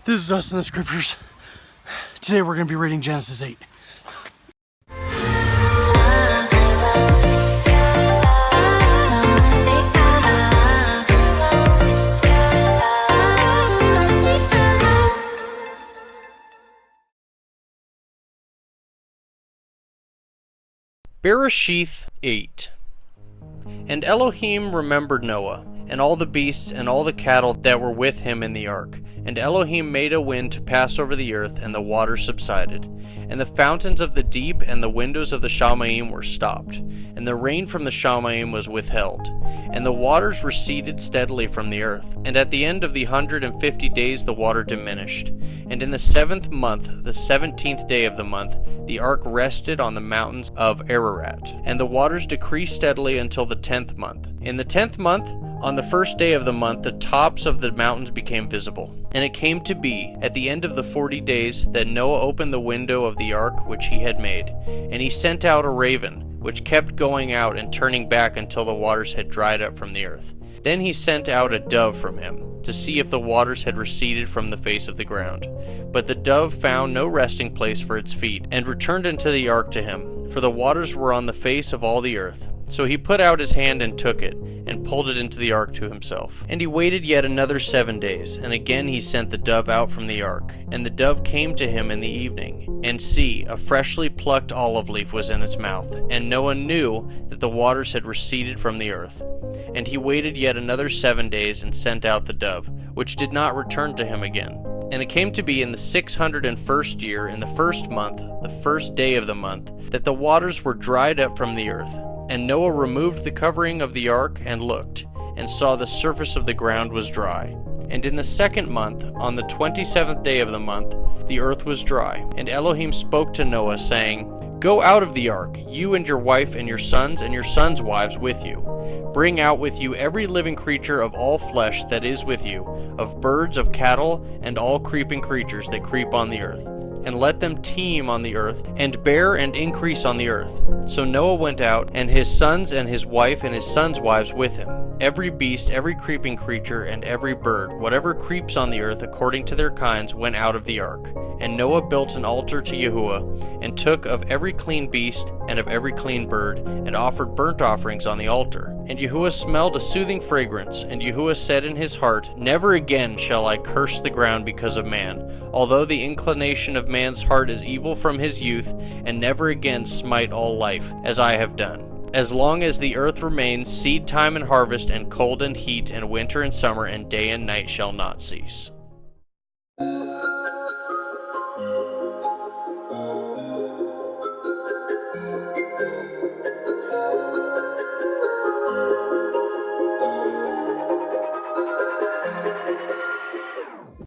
This is us in the scriptures. Today we're going to be reading Genesis 8. Bereshith 8. And Elohim remembered Noah, and all the beasts and all the cattle that were with him in the ark. And Elohim made a wind to pass over the earth, and the waters subsided. And the fountains of the deep and the windows of the Shamaim were stopped, and the rain from the Shamaim was withheld. And the waters receded steadily from the earth. And at the end of the 150 days the water diminished. And in the 7th month, the 17th day of the month, the ark rested on the mountains of Ararat. And the waters decreased steadily until the 10th month. In the 10th month, on the 1st day of the month, the tops of the mountains became visible. And it came to be, at the end of the 40 days, that Noah opened the window of the ark which he had made. And he sent out a raven, which kept going out and turning back until the waters had dried up from the earth. Then he sent out a dove from him, to see if the waters had receded from the face of the ground. But the dove found no resting place for its feet, and returned into the ark to him, for the waters were on the face of all the earth. So he put out his hand and took it, and pulled it into the ark to himself. And he waited yet another 7 days, and again he sent the dove out from the ark. And the dove came to him in the evening, and see, a freshly plucked olive leaf was in its mouth. And Noah knew that the waters had receded from the earth. And he waited yet another 7 days, and sent out the dove, which did not return to him again. And it came to be in the 601st year, in the 1st month, the 1st day of the month, that the waters were dried up from the earth. And Noah removed the covering of the ark, and looked, and saw the surface of the ground was dry. And in the 2nd month, on the 27th day of the month, the earth was dry. And Elohim spoke to Noah, saying, Go out of the ark, you and your wife and your sons' wives with you. Bring out with you every living creature of all flesh that is with you, of birds, of cattle, and all creeping creatures that creep on the earth. And let them teem on the earth, and bear and increase on the earth. So Noah went out, and his sons and his wife and his sons' wives with him. Every beast, every creeping creature, and every bird, whatever creeps on the earth according to their kinds, went out of the ark. And Noah built an altar to Yahuwah, and took of every clean beast and of every clean bird, and offered burnt offerings on the altar. And Yahuwah smelled a soothing fragrance, and Yahuwah said in his heart, Never again shall I curse the ground because of man, although the inclination of man's heart is evil from his youth, and never again smite all life, as I have done. As long as the earth remains, seed time and harvest, and cold and heat, and winter and summer, and day and night shall not cease.